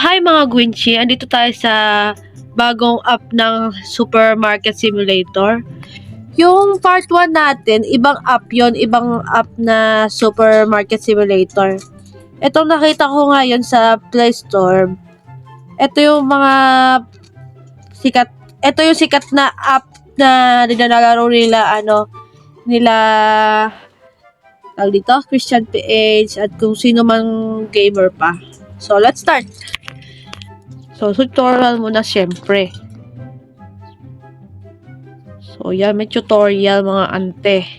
Hi mga Gwinchi, andito tayo sa bagong app ng Supermarket Simulator. Yung part 1 natin, ibang app yon, ibang app na Supermarket Simulator. Itong nakita ko ngayon sa Play Store. Ito yung mga sikat, ito yung sikat na app na nilalaro nila, nila, tawag dito, Christian PH at kung sino mang gamer pa. So, let's start! So, tutorial muna syempre. So, yan. May tutorial mga ante.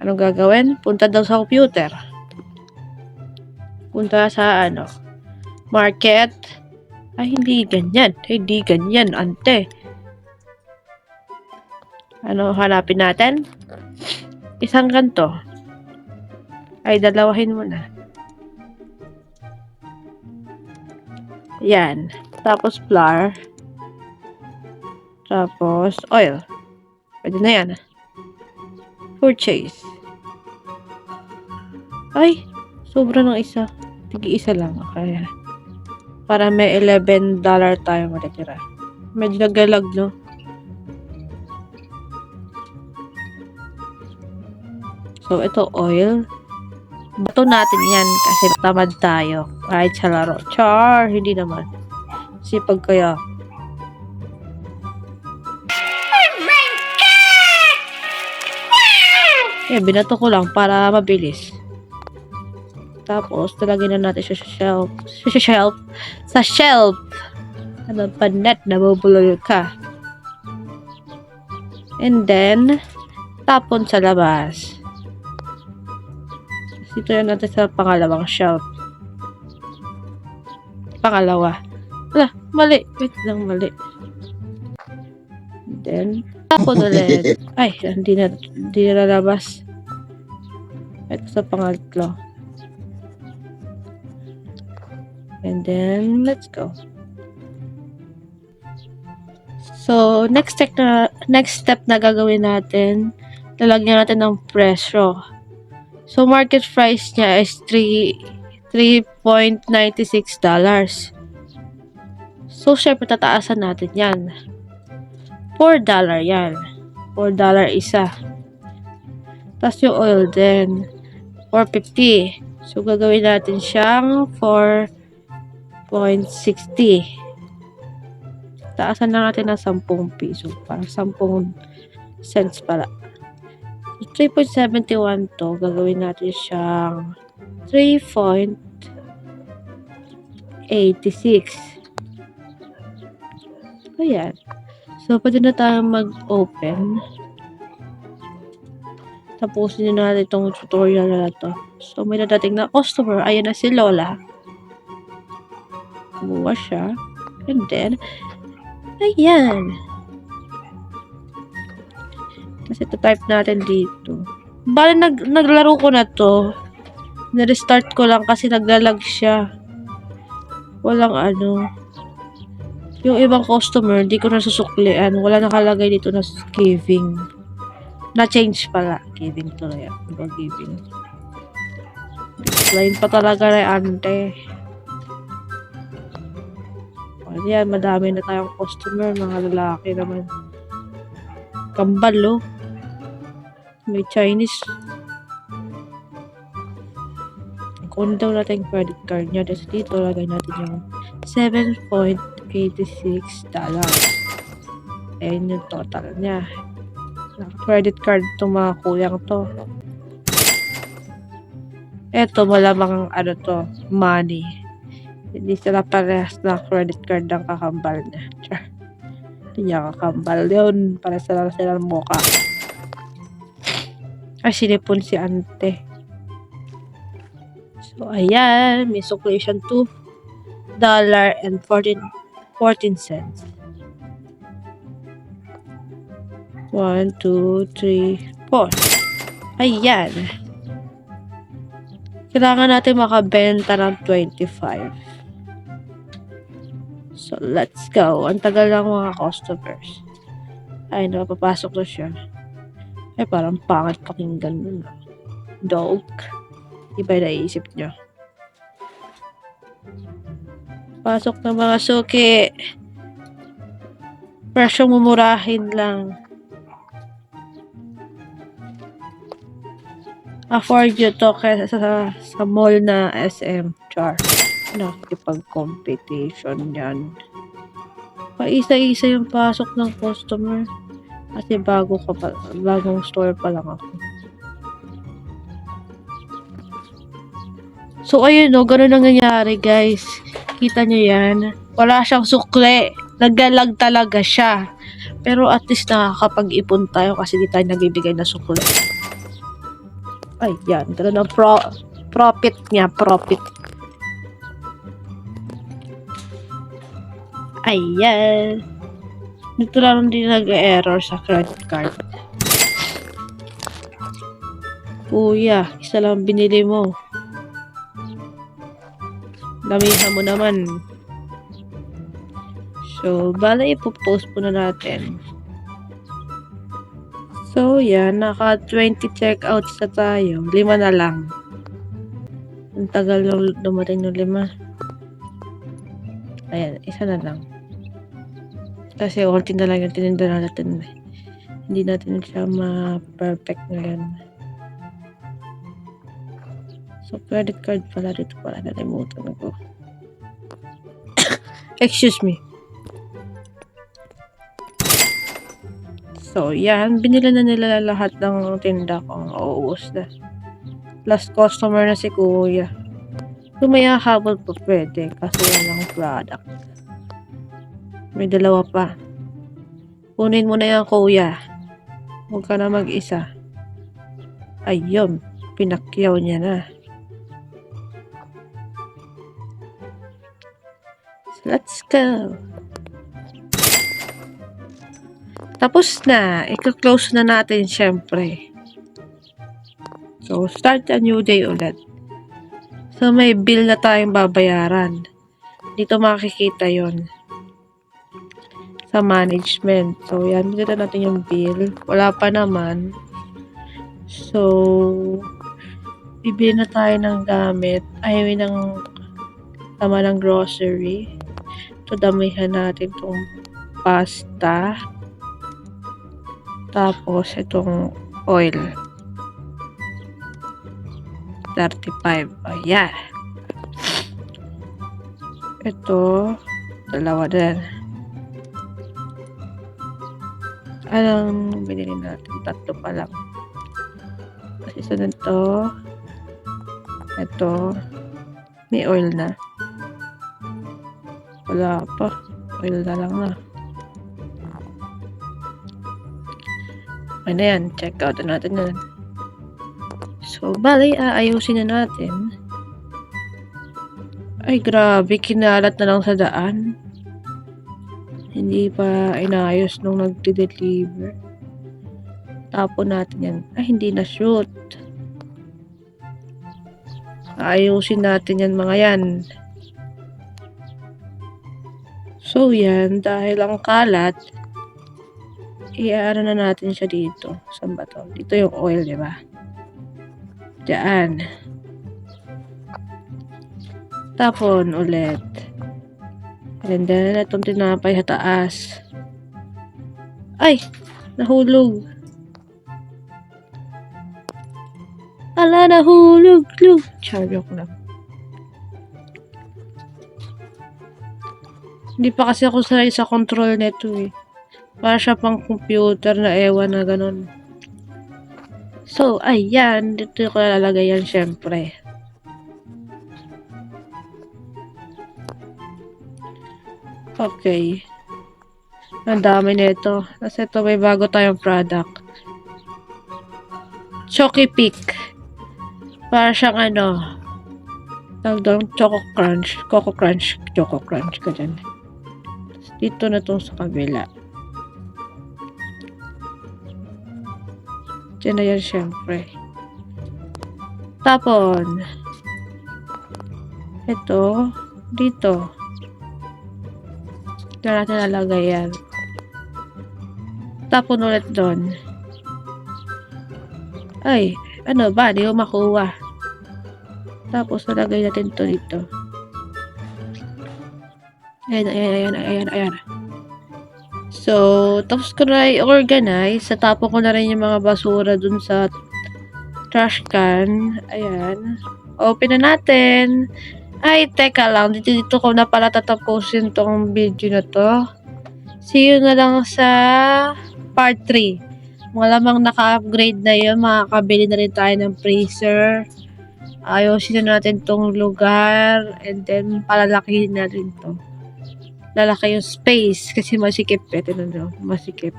Anong gagawin? Punta daw sa computer. Punta sa market. Ay, hindi ganyan. Hindi ganyan, ante. Ano hanapin natin? Isang ganto. Ay, dalawahin mo na. Yan. Tapos flour. Tapos oil. Pwede na yan. Purchase. Ay, sobra ng isa. Tigi-isa lang. Okay. Para may $11 tayo matitira. Medyo nagalag, no? So, ito oil. Bato natin yan kasi tamad tayo. Kahit sa laro. Char! Hindi naman. Sipag kaya. Eh, binato ko lang para mabilis. Tapos, talagyan na natin siya sa shelf. Sa shelf! Ano pa net, nabubulol ka. And then, tapon sa labas. Dito yan natin sa pangalawang shelf. Pangalawa. Wala, mali. Wait lang, mali. And then, tapon ulit. Ay, hindi na lalabas. Ito sa pangatlo. And then, let's go. So, next step na gagawin natin, lalagyan natin ng presyo. So, market price niya is $3.96. So, syempre, tataasan natin yan. $4 yan. $4 isa. Tapos yung oil din. $4.50. So, gagawin natin siyang $4.60. Taasan na natin ng 10 piso. Para 10 cents pala. So, 3.71 to. Gagawin natin siyang 3.86. Ayan. So, pwede na tayo mag-open. Tapusin na natin itong tutorial na to. So, may nadating na customer. Ayan na si Lola. Kumuha siya. And then, ayan. Kasi ito type natin dito. Bale, naglaro ko na to. Na-restart ko lang kasi naglalag siya. Walang Yung ibang customer, di ko nasusuklian. Wala nakalagay dito na giving. Na-change pala. Giving tuloy. Diba giving? Line pa talaga na ante. Ayan, madami na tayong customer. Mga lalaki naman. Kambal, oh. May Chinese. Kunin daw natin yung credit card niya. Tapos dito, lagay natin yung $7.86. Ayan yung total niya. Credit card itong mga kuyang to. Eto, malamang money. Hindi sila parehas na credit card ng kakambal niya. Hindi niya kakambal yun. Para sila mukha. Ay, sinipon si ante. So, ayan. May suklisan $2.14. 1, 2, 3, 4. Ayan. Kailangan natin makabenta ng 25. So, let's go. Ang tagal lang mga customers. Ay, napapasok na siya. Ay, parang pangit pakinggan nun. Dog. Iba yung naisip niya. Pasok ng mga suki. Presyong mumurahin lang. Afford nyo to kaya sa mall na SM. Char. Nakikipag-competition yan. Paisa-isa yung pasok ng customer. Kasi bagong store pa lang ako. So, ayun no, ganun ang nangyayari guys. Kita nyo yan. Wala siyang sukle. Naglalag talaga siya. Pero at least nakakapag-ipon tayo kasi di tayo nagbibigay na sukle. Ay, yan. Ganun ang profit niya. Profit. Ayan. Dito lang din nag-error sa credit card. Kuya, isa lang binili mo. Damihan mo naman. So, bala ipopost po na natin. So, yan. Naka 20 checkouts na tayo. 5 na lang. Ang tagal nung dumating ng 5. Ayan, isa na lang. Kasi konti na lang yung tininda natin. Hindi natin siya ma-perfect ngayon. So, credit card pala dito pala. Nalimutan ko. Excuse me. So, yan. Binila na nila lahat ng tinda ko. Uuus na. Last customer na si Kuya. Kung may habol pa pwede. Kasi walang product. May 2 pa. Kunin mo na yan, Kuya. Huwag ka na mag-isa. Ayun. Pinakyaw niya na. Let's go. Tapos na. I-close na natin syempre. So, start a new day ulit. So, may bill na tayong babayaran. Dito makikita yon sa management. So, yan. Dito natin yung bill. Wala pa naman. So, bibili na tayo ng gamit. Ay, ng tama ng grocery. Ito, damihan natin itong pasta. Tapos, itong oil. 35. Ayan. Ito, 2 din. Anong binili natin? 3 pa lang. Kasi isa nito. Ito. May oil na. Wala pa. Oil na lang na. Ano yan? Check out natin yan. So, bali, aayusin na natin. Ay, grabe. Kinalat na lang sa daan. Hindi pa inayos nung nagde-deliver. Tapon natin yan. Ay, hindi na shoot. Aayusin natin yan, mga yan. So, yan. Dahil ang kalat, i-aara na natin siya dito. Saan ba to? Dito yung oil, di ba? Diyan. Tapon ulit. And then, itong tinapay sa taas. Ay! Nahulog. Ala, nahulog. Joke lang. Hindi pa kasi ako sanay sa control nito eh. Para siya pang computer na ewan na ganun. So, ayan. Dito ko lalagay yan syempre. Okay. Ang dami nito. Kasi ito may bago tayong product. Chocky Pick. Para siyang ano. Tawag doon, Choco Crunch. Choco Crunch ka dyan. Dito na to sa kabila. Diyan na yan syempre. Tapon. Ito. Dito. Diyan natin nalagay yan. Tapon ulit doon. Ay, ano ba? Di ko makuha. Tapos nalagay natin to dito. Ayan. So, tapos ko na i-organize. Natapon ko na rin yung mga basura dun sa trash can. Ayan. Open na natin. Ay, teka lang. Dito ko na pala tatapusin tong video na to. See you na lang sa part 3. Malamang naka-upgrade na yun. Makakabili na rin tayo ng freezer. Ayusin na natin tong lugar. And then, palalakihin na rin to. Lalaki yung space. Kasi masikip. Ito na masikip.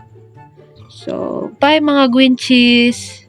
So, bye mga Gwinchies!